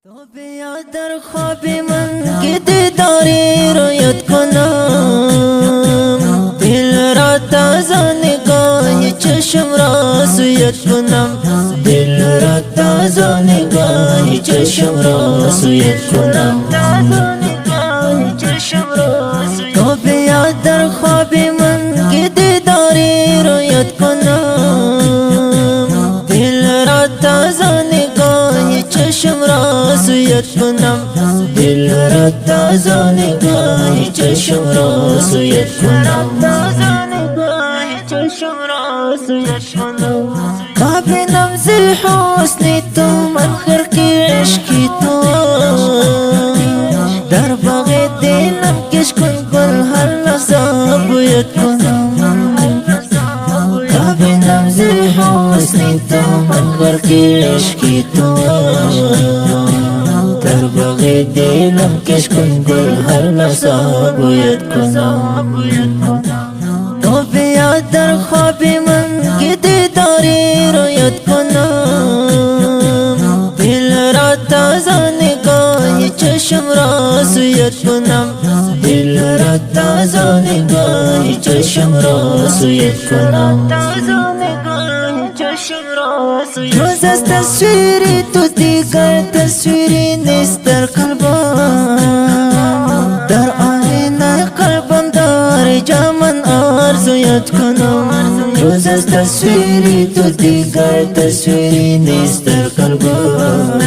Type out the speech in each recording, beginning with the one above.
تو بیا در خواب من که دیداری رو یاد کنم، دل را تازه نگاه چشم را سویت کنم، دل را تازه نگاه چشم را سویت کنم. تو بیا در خواب من که دیداری رو یاد کنم، دل را تازه نگاه چشم را سویت کنم، دل را تازه نگاه چشم را سویت کنم. ببینم زی حسن تو منخر کی عشقی تو، در باغ دلم کش کن گل هر لحظه بویت کنم. ببینم زی حسن تو منخر کی عشقی تو، در باغ دلم کش کن گل هر لحظه بویت کنم. تو بیا در خواب من که دیداری رو یاد کنم، دل را تازه نگاه چشم را سویت کنم، دل را تازه نگاه چشم را سویت کنم. روز از تصویری تو دیگر تصویری نیست در قلبم، در آینه قلبم داری جا من آرزویت کنم. روز از تصویری تو دیگر تصویری نیست در قلبم،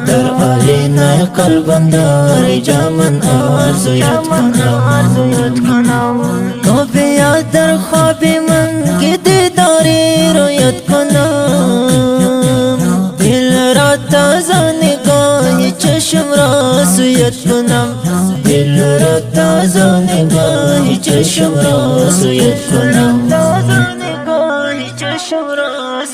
در آینه قلبم داری جا من آرزویت کنم. تو بیا در خواب من که دیداری رو یاد کنم، دل را تازه نگاه چشم را سویت کنم، دل را تازه نگاه چشم را سویت کنم.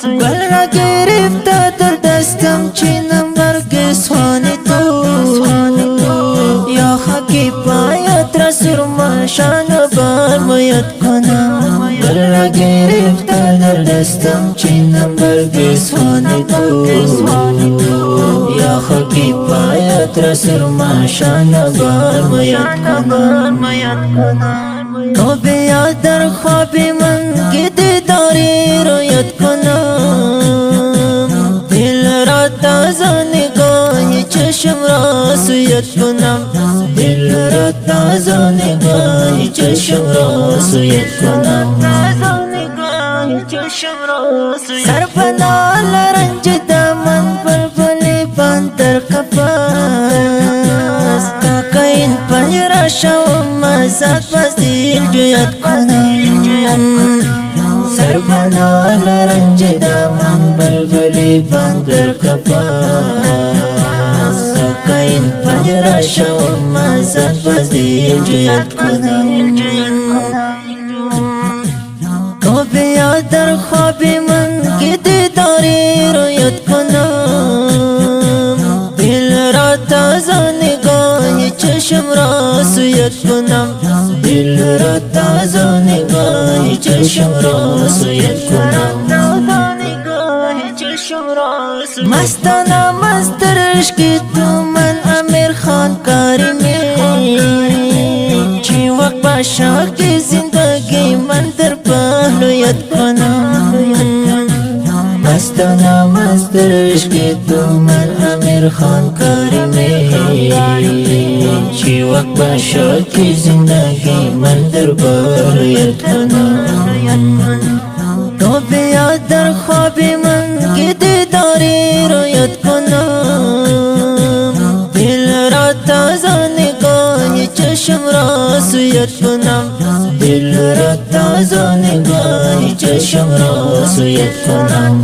گل را گرفته در دستم چینم برگ سوانی تو، یا خاکی پایت را سرما شان برمایت کنم. گل را گرفته در دستم چینم برگ سوانی تو، یا خاکی پایت را سرما شان برمایت کنم. تو بیا در خواب من که دیداری رو یاد کنم، دل را تازه نگاه چشم را سویت کنم، دل را تازه نگاه چشم را سویت کنم. سرپناه لرنج دامن بلبلی بند در قفس، تا که این پنجره شوم مزد بس دل جویت کنم. سرپناه لرنج دامن بلبلی بند در قفس، تا که این پنجره شوم مزد بس دل جویت کنم. تو بیا در خواب من که دیداری رو یاد کنم، دل را تازه نگاه چشم را سویت کنم، دل را تازه نگاه چشم را سویت کنم. مستانه مست عشق تو من امیر خان کریمی، چی وقت باشه که زندگی من در پهلویت کنم. مستانه مست عشق تو من امیر خان کریمی، چی وقت باشه که زندگی من در پهلویت کنم. تو بیا در خواب من که دیداری رو یاد کنم، دل را تازه نگاه چشم را سویت کنم، دل را تازه نگاه چشم را سویت کنم.